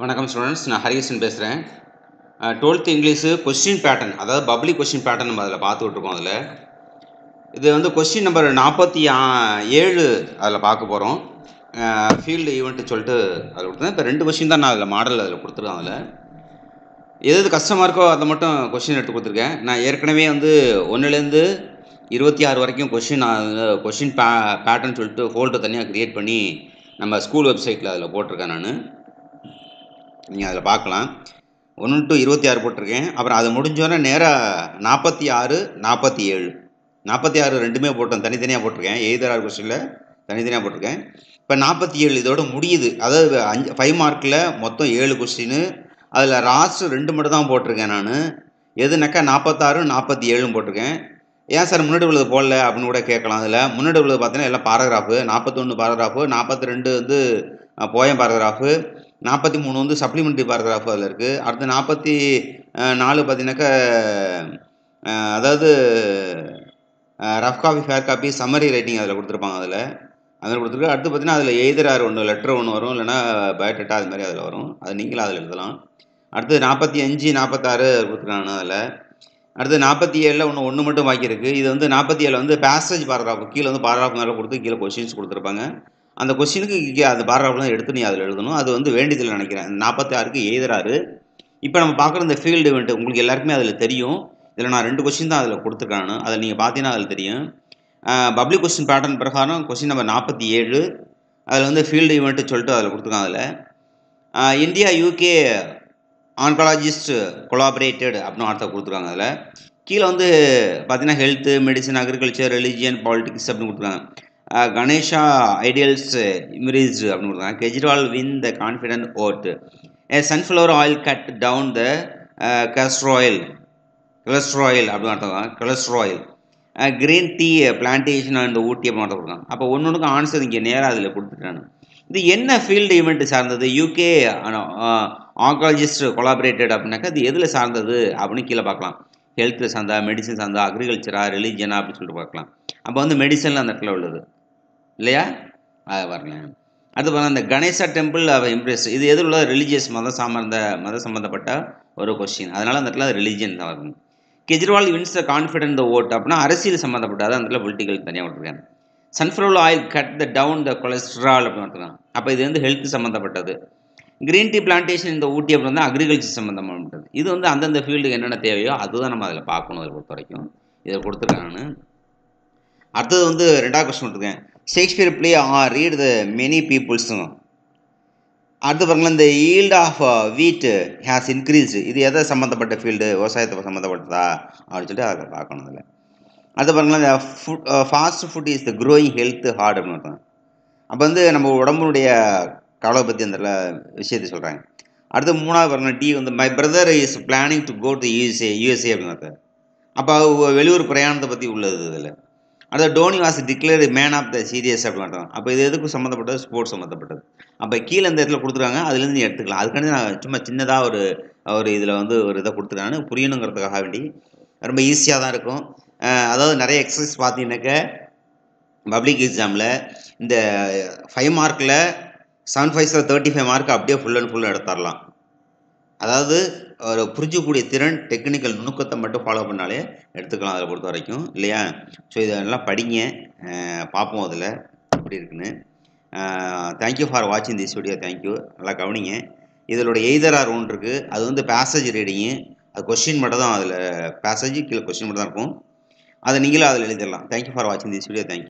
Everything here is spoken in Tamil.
வணக்கம் ஸ்டூடெண்ட்ஸ், நான் ஹரிகிருஷ்ணன் பேசுகிறேன். 12th இங்கிலீஷு கொஸ்டின் பேட்டர்ன், அதாவது பப்ளிக் கொஸ்டின் பேட்டர்ன் நம்ம அதில் பார்த்துட்ருக்கோம். இது வந்து கொஸ்டின் நம்பர் 47 அதில் பார்க்க போகிறோம். ஃபீல்டு ஈவெண்ட்டு சொல்லிட்டு அதில் கொடுத்தேன். இப்போ 2 கொஸ்டின் தான் நான் அதில் மாடல் அதில் கொடுத்துருக்கேன். அதில் எது கஷ்டமாக இருக்கோ அதை மட்டும் கொஸ்டின் எடுத்து கொடுத்துருக்கேன். நான் ஏற்கனவே வந்து 1லேருந்து 26 வரைக்கும் கொஸ்டின் பேட்டர்ன் சொல்லிட்டு ஃபோல்டர் தனியாக க்ரியேட் பண்ணி நம்ம ஸ்கூல் வெப்சைட்டில் அதில் போட்டிருக்கேன். நீங்கள் அதில் பார்க்கலாம். 1 to 26 போட்டிருக்கேன். அப்புறம் அது முடிஞ்சோடனே நேராக 46, 47, 46 ரெண்டுமே போட்டேன், தனித்தனியாக போட்டிருக்கேன். எய்தர் கொஸ்டினில் தனித்தனியாக போட்டிருக்கேன். இப்போ 47 இதோட முடியுது. அதாவது 5 மார்க்கில் மொத்தம் 7 கொஸ்டின். அதில் லாஸ்ட்டு 2 மட்டும் தான் போட்டிருக்கேன். நான் எதுனாக்கா 46, 47 போட்டிருக்கேன். ஏன் சார் முன்னாடி உள்ளது போடல அப்படின்னு கூட கேட்கலாம். அதில் முன்னாடி உள்ளது பார்த்தீங்கன்னா எல்லாம் பாராகிராஃபு. 41 பாராகிராஃபு, 42 வந்து போயம் பாராகிராஃபு, 43 வந்து சப்ளிமெண்ட்ரி பாராகிராஃபு அதில் இருக்குது. அடுத்து 44 பார்த்தீங்கன்னாக்கா அதாவது rough copy, fair copy, summary writing அதில் கொடுத்துருப்பாங்க. அதில் கொடுத்துருக்கு. அடுத்து பார்த்தீங்கன்னா அதில் எய்தர் ஒன்று லெட்டர் ஒன்று வரும், இல்லைனா பயோடேட்டா அது மாதிரி அதில் வரும். அது நீங்களும் அதில் எழுதலாம். அடுத்து 45, 46 கொடுத்துருக்காங்க. அடுத்து 47 ஒன்று மட்டும் பாக்கி இருக்குது. இது வந்து 47 வந்து பேசேஜ் பாராகிராஃபு, கீழே வந்து பாராகிராஃப் மேலே கொடுத்து கீழே கொஸ்டின்ஸ் கொடுத்துருப்பாங்க. அந்த கொஸ்டினுக்கு அந்த பாராகிராஃப்லாம் எடுத்து நீ அதில் எழுதணும். அது வந்து வேண்டியதில் நினைக்கிறேன். 46க்கு எய்தர். இப்போ நம்ம பார்க்குற இந்த ஃபீல்டு இவெண்ட் உங்களுக்கு எல்லாருக்குமே அதில் தெரியும். இதில் நான் 2 கொஸ்டின் தான் அதில் கொடுத்துருக்காను. அதில் நீங்கள் பார்த்தீங்கன்னா அதில் தெரியும். பப்ளிக் கொஸ்டின் பேட்டர்ன் பிரகாரம் கொஸ்டின் நம்பர் 47 அதில் வந்து ஃபீல்டு ஈவெண்ட்டு சொல்லிட்டு அதில் கொடுத்துருக்காங்க. அதில் இந்தியா யூகே ஆன்காலஜிஸ்ட் கொலாபரேட்டட் அப்படின்னு வார்த்தை கொடுத்துருக்காங்க. அதில் கீழே வந்து பார்த்தீங்கன்னா health, medicine, agriculture, religion, politics அப்படின்னு கொடுத்துருக்காங்க. கணேஷா ஐடியல்ஸ் இம்ரீஸ் அப்படின்னு கொடுத்துருக்காங்க. Kejriwal win the confident vote. Sunflower oil cut down the cholesterol அப்படின்னு அர்த்தம். Cholesterol. Green tea plantation and Ooty அப்படின்னு அர்த்தம் கொடுத்தாங்க. அப்போ ஒன்றுக்கு ஆன்சர் இங்கே நேராக அதில் கொடுத்துட்டாங்க. இது என்ன ஃபீல்டு ஈவெண்ட் சார்ந்தது? யூகே ஆன்காலஜிஸ்ட் கொலாபரேட்டட் அப்படின்னாக்கா அது எதில் சார்ந்தது அப்படின்னு கீழே பார்க்கலாம். ஹெல்த்தில் சார்ந்தா, மெடிசன் சார்ந்தா, அக்ரிகல்ச்சரா, ரிலிஜியனா அப்படின்னு சொல்லிட்டு பார்க்கலாம். அப்போ வந்து மெடிசனில் அந்த இடத்துல உள்ளது இல்லையா? அது வரலாம். அடுத்து பார்த்தா இந்த கணேசா டெம்பிள் இம்ப்ரெஸ், இது எதில் உள்ள ரிலீஜியஸ் மத சம்மந்தப்பட்ட ஒரு கொஸ்டின். அதனால் அந்த இடத்துல ரிலீஜியன் தான் வரணும். Kejriwal wins the confident the vote அப்படின்னா அரசியல் சம்மந்தப்பட்டது. அந்த இடத்துல பொலிட்டிக்கல் தனியாக விட்டுருக்காங்க. Sunflower oil cut the down the cholesterol அப்படின்னு எடுத்துக்கலாம். அப்போ இது வந்து ஹெல்த் சம்மந்தப்பட்டது. கிரீன் டீ பிளான்டேஷன் இந்த ஊட்டி அப்படின்னு வந்து அக்ரிகல்ச்சர் சம்மந்தப்பட்டது. இது வந்து அந்தந்த ஃபீல்டுக்கு என்னென்ன தேவையோ அதுதான் நம்ம அதில் பார்க்கணும். அதை பொறுத்த வரைக்கும் இதை கொடுத்துருக்காங்க. அடுத்தது வந்து 2வது கொஸ்டின் கொடுத்துருக்கேன். Shakespeare play are read the many பீப்புள்ஸுங்க. அடுத்து பாருங்களா, இந்த yield of wheat has increased. இது எதை சம்மந்தப்பட்ட ஃபீல்டு? விவசாயத்தை சம்மந்தப்பட்டதா அப்படின்னு சொல்லிட்டு அதை பார்க்கணும். அதில் அடுத்து பாருங்களா, இந்த fast food is the growing health heart அப்படின்னு அர்த்தம். அப்போ வந்து நம்ம உடம்புடைய கவலை பற்றி அந்த விஷயத்தை சொல்கிறாங்க. அடுத்து 3வது பாருங்கள், டி வந்து my brother is planning to go to USA அப்படின்னு அர்த்தம். அப்போ வெளியூர் பிரயாணத்தை பற்றி உள்ளது இதில். அடுத்து Dhoni was declare man of the series அப்படின்னு அர்த்தம். அப்போ இது எதுக்கு சம்மந்தப்பட்டது? ஸ்போர்ட்ஸ் சம்மந்தப்பட்டது. அப்போ கீழே இந்த இடத்துல கொடுத்துருக்காங்க, அதுலேருந்து நீ எடுத்துக்கலாம். அதுக்காண்டி நான் சும்மா சின்னதாக ஒரு இதில் வந்து ஒரு இதை கொடுத்துருக்காங்க புரியணுங்கிறதுக்காக வேண்டி. ரொம்ப ஈஸியாக தான் இருக்கும். அதாவது நிறைய எக்ஸசைஸ் பார்த்தீங்கன்னாக்க பப்ளிக் எக்ஸாமில் இந்த 5 மார்க்கில் 7 5 35 மார்க் அப்படியே ஃபுல் அண்ட் ஃபுல் எடுத்துடலாம். அதாவது ஒரு புரிஞ்சக்கூடிய திறன், டெக்னிக்கல் நுணுக்கத்தை மட்டும் ஃபாலோ பண்ணாலே எடுத்துக்கலாம் அதில் பொறுத்த வரைக்கும் இல்லையா? ஸோ இதெல்லாம் படிங்க, பார்ப்போம் அதில் எப்படி இருக்குன்னு. தேங்க்யூ ஃபார் வாட்சிங் திஸ் வீடியோ. தேங்க்யூ. நல்லா கவனிங்க. இதோட எய்தர் ஒன்று இருக்குது. அது வந்து பேசேஜ் ரீடிங்கு. அது கொஸ்டின் மட்டும் தான். அதில் பேசேஜ் கீழே கொஸ்டின் மட்டும் தான் இருக்கும். அதை நீங்களும் அதில் எழுதிடலாம். தேங்க்யூ ஃபார் வாட்சிங் திஸ் வீடியோ. தேங்க்யூ.